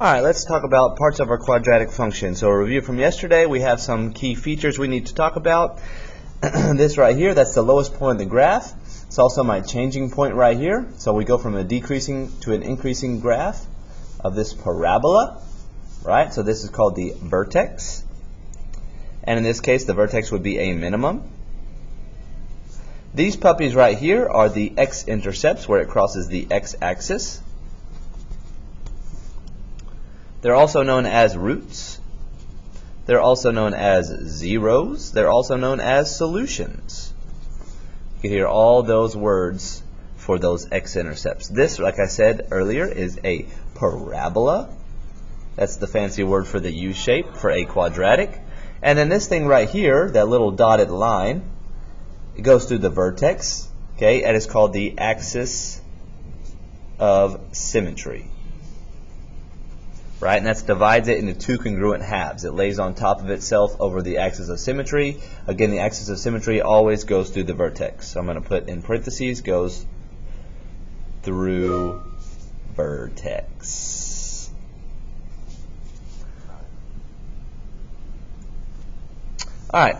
Alright, let's talk about parts of our quadratic function. So a review from yesterday, we have some key features we need to talk about. This right here, that's the lowest point of the graph. It's also my changing point right here. So we go from a decreasing to an increasing graph of this parabola, right? So this is called the vertex. And in this case, the vertex would be a minimum. These puppies right here are the x-intercepts, where it crosses the x-axis. They're also known as roots. They're also known as zeros. They're also known as solutions. You can hear all those words for those x-intercepts. This, like I said earlier, is a parabola. That's the fancy word for the U shape for a quadratic. And then this thing right here, that little dotted line, it goes through the vertex, okay, and it's called the axis of symmetry. Right, and that divides it into two congruent halves. It lays on top of itself over the axis of symmetry. Again, the axis of symmetry always goes through the vertex. So I'm going to put in parentheses, goes through vertex. Alright,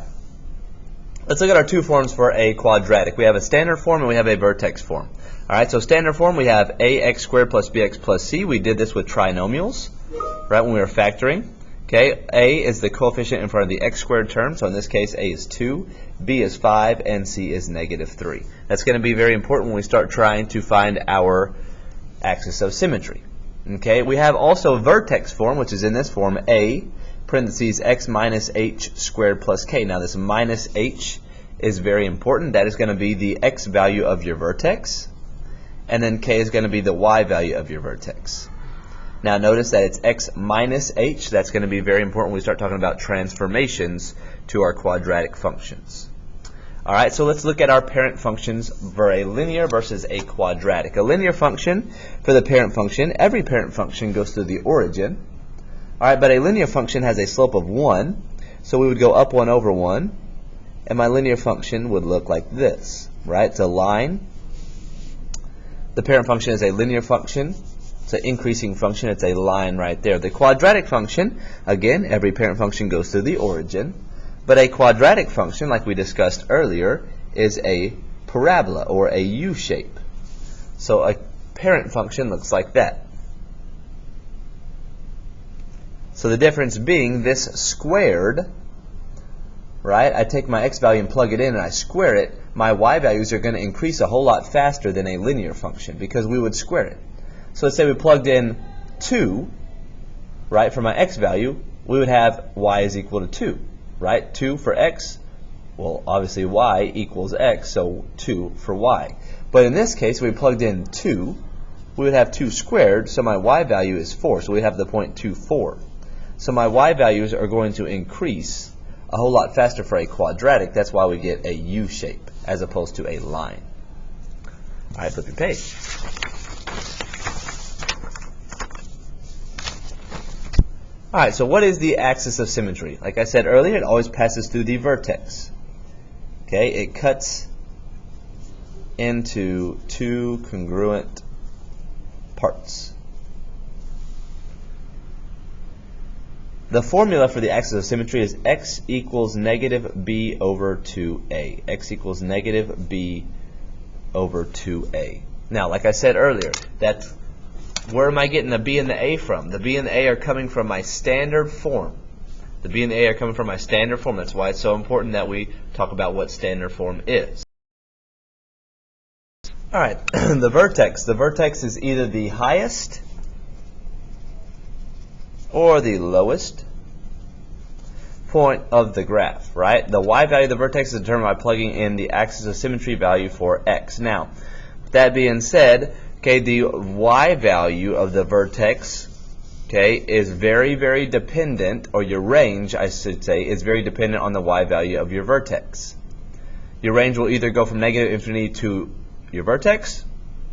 let's look at our two forms for a quadratic. We have a standard form and we have a vertex form. Alright, so standard form, we have ax squared plus bx plus c. We did this with trinomials, right, when we were factoring. Okay, a is the coefficient in front of the x squared term, so in this case a is 2, b is 5, and c is negative 3. That's going to be very important when we start trying to find our axis of symmetry. Okay, we have also vertex form, which is in this form, a parentheses x minus h squared plus k. Now this minus h is very important. That is going to be the x value of your vertex, and then k is going to be the y value of your vertex. Now notice that it's x minus h. That's going to be very important when we start talking about transformations to our quadratic functions. Alright, so let's look at our parent functions for a linear versus a quadratic. A linear function, for the parent function, every parent function goes through the origin. Alright, but a linear function has a slope of 1, so we would go up 1 over 1, and my linear function would look like this, right? It's a line. The parent function is a linear function. It's an increasing function. It's a line right there. The quadratic function, again, every parent function goes through the origin. But a quadratic function, like we discussed earlier, is a parabola or a U shape. So a parent function looks like that. So the difference being this squared, right? I take my x value and plug it in and I square it. My y values are going to increase a whole lot faster than a linear function because we would square it. So let's say we plugged in 2, right, for my x value, we would have y is equal to 2, right? 2 for x, well, obviously y equals x, so 2 for y. But in this case, we plugged in 2, we would have 2 squared, so my y value is 4, so we have the point 24. So my y values are going to increase a whole lot faster for a quadratic. That's why we get a U shape as opposed to a line. All right, flip your page. Alright, so what is the axis of symmetry? Like I said earlier, it always passes through the vertex. Okay, it cuts into two congruent parts. The formula for the axis of symmetry is x equals negative b over 2a. X equals negative b over 2a. Now, like I said earlier, that's where am I getting the b and the a from? The b and the a are coming from my standard form. The b and the a are coming from my standard form. That's why it's so important that we talk about what standard form is. Alright, the vertex. The vertex is either the highest or the lowest point of the graph, right? The y value of the vertex is determined by plugging in the axis of symmetry value for x. Now, with that being said, okay, the y value of the vertex, okay, is very, very dependent, or your range, I should say, is very dependent on the y value of your vertex. Your range will either go from negative infinity to your vertex,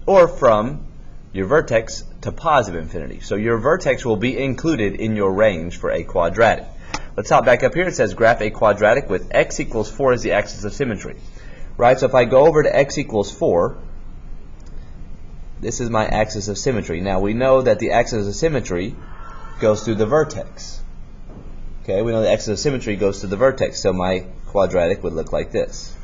or from your vertex to positive infinity. So your vertex will be included in your range for a quadratic. Let's hop back up here. It says graph a quadratic with x equals 4 as the axis of symmetry. Right, so if I go over to x equals 4, This is my axis of symmetry. Now we know that the axis of symmetry goes through the vertex. Okay, we know the axis of symmetry goes through the vertex, so my quadratic would look like this.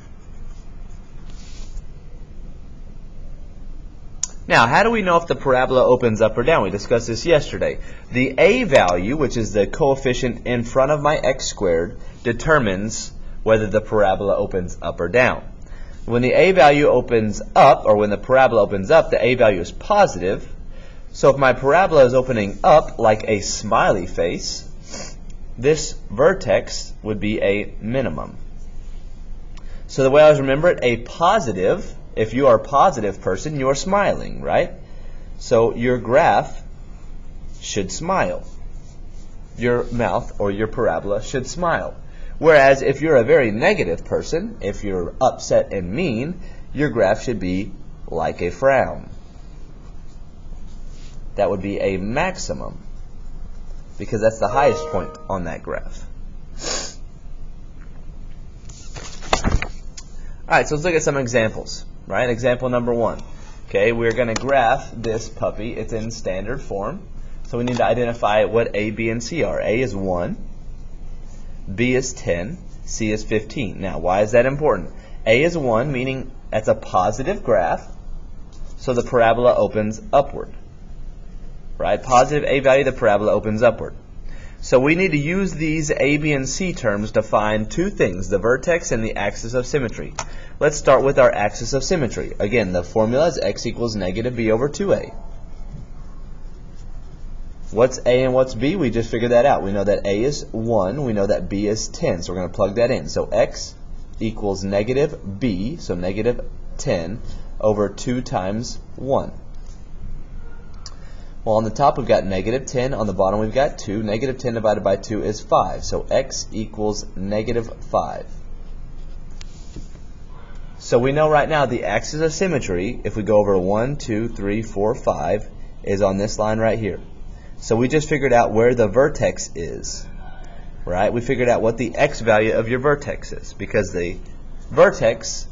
Now, how do we know if the parabola opens up or down? We discussed this yesterday. The a value, which is the coefficient in front of my x squared, determines whether the parabola opens up or down. When the a value opens up, or when the parabola opens up, the a value is positive. So if my parabola is opening up like a smiley face, this vertex would be a minimum. So the way I always remember it, a positive, if you are a positive person, you are smiling, right? So your graph should smile. Your mouth or your parabola should smile. Whereas if you're a very negative person, if you're upset and mean, your graph should be like a frown. That would be a maximum, because that's the highest point on that graph. Alright, so let's look at some examples. Right? Example number 1. Okay, we're going to graph this puppy. It's in standard form. So we need to identify what A, B, and C are. A is 1, B is 10, C is 15. Now, why is that important? A is 1, meaning that's a positive graph, so the parabola opens upward. Right? Positive A value, the parabola opens upward. So we need to use these A, B, and C terms to find two things, the vertex and the axis of symmetry. Let's start with our axis of symmetry. Again, the formula is x equals negative b over 2a. What's a and what's b? We just figured that out. We know that a is 1. We know that b is 10. So we're going to plug that in. So x equals negative b, so negative 10, over 2 times 1. Well, on the top we've got negative 10. On the bottom we've got 2. Negative 10 divided by 2 is 5. So x equals negative 5. So we know right now the axis of symmetry, if we go over 1, 2, 3, 4, 5, is on this line right here. So we just figured out where the vertex is. Right? We figured out what the x value of your vertex is, because the vertex,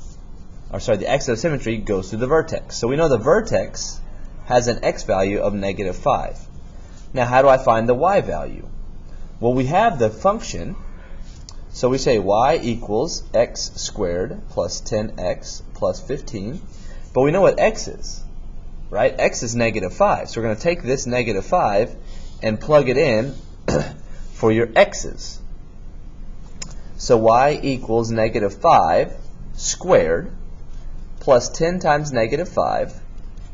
the axis of symmetry goes through the vertex. So we know the vertex has an x value of negative 5. Now, how do I find the y value? Well, we have the function, so we say y equals x squared plus 10x plus 15, but we know what x is, right? X is negative 5, so we're going to take this negative 5 and plug it in for your x's. So y equals negative 5 squared plus 10 times negative 5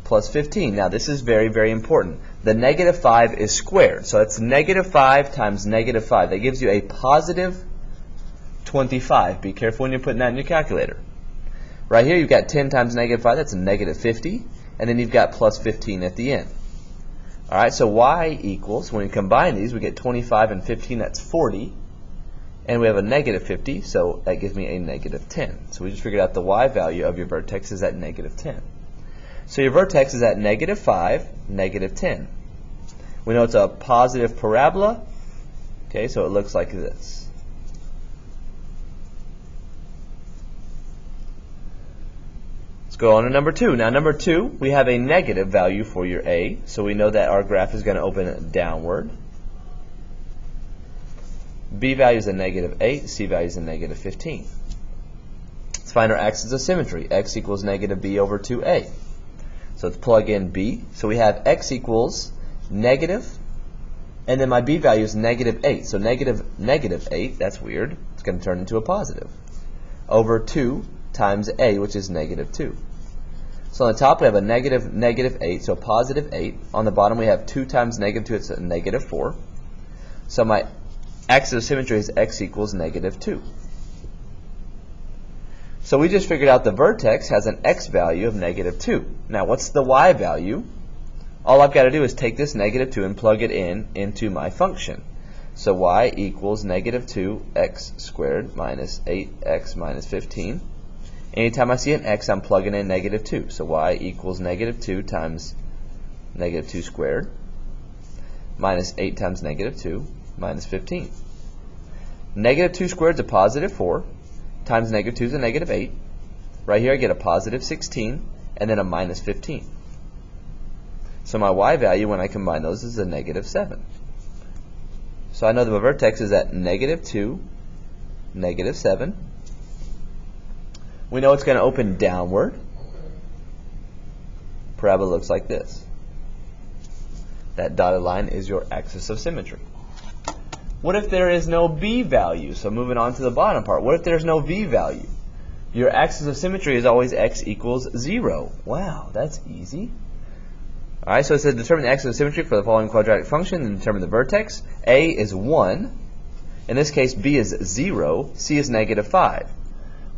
plus 15. Now this is very, very important. The negative 5 is squared. So it's negative 5 times negative 5. That gives you a positive 25. Be careful when you're putting that in your calculator. Right here you've got 10 times negative 5. That's a negative 50. And then you've got plus 15 at the end. Alright, so y equals, when we combine these, we get 25 and 15. That's 40. And we have a negative 50. So that gives me a negative 10. So we just figured out the y value of your vertex is at negative 10. So your vertex is at negative 5, negative 10. We know it's a positive parabola. Okay, so it looks like this. Let's go on to number 2. Now number 2, we have a negative value for your a, so we know that our graph is going to open downward. B value is a negative 8, C value is a negative 15. Let's find our axis of symmetry. X equals negative b over 2a. So let's plug in b. So we have x equals negative, and then my b value is negative 8. So negative 8, that's weird. It's going to turn into a positive. Over 2 times a, which is negative 2. So on the top we have a negative 8, so positive 8. On the bottom we have 2 times negative 2, it's a negative 4. So my axis of symmetry is x equals negative 2. So we just figured out the vertex has an x value of negative 2. Now what's the y value? All I've got to do is take this negative 2 and plug it into my function. So y equals negative 2x squared minus 8x minus 15. Anytime I see an x, I'm plugging in negative 2. So y equals negative 2 times negative 2 squared minus 8 times negative 2 minus 15. Negative 2 squared is a positive 4. Times negative 2 is a negative 8. Right here I get a positive 16 and then a minus 15. So my y value when I combine those is a negative 7. So I know that my vertex is at -2, -7. We know it's going to open downward. Parabola looks like this. That dotted line is your axis of symmetry. What if there is no b value? So moving on to the bottom part. What if there's no v value? Your axis of symmetry is always x equals 0. Wow, that's easy. All right, so it says determine the axis of symmetry for the following quadratic function and determine the vertex. A is 1. In this case, b is 0. C is -5.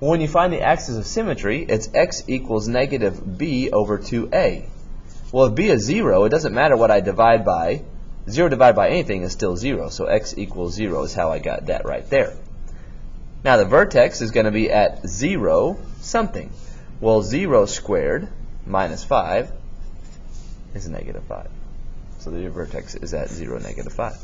Well, when you find the axis of symmetry, it's x equals -b over 2a. Well, if b is 0, it doesn't matter what I divide by. 0 divided by anything is still 0. So x equals 0 is how I got that right there. Now the vertex is going to be at 0 something. Well, 0 squared minus 5 is -5. So the vertex is at 0, -5.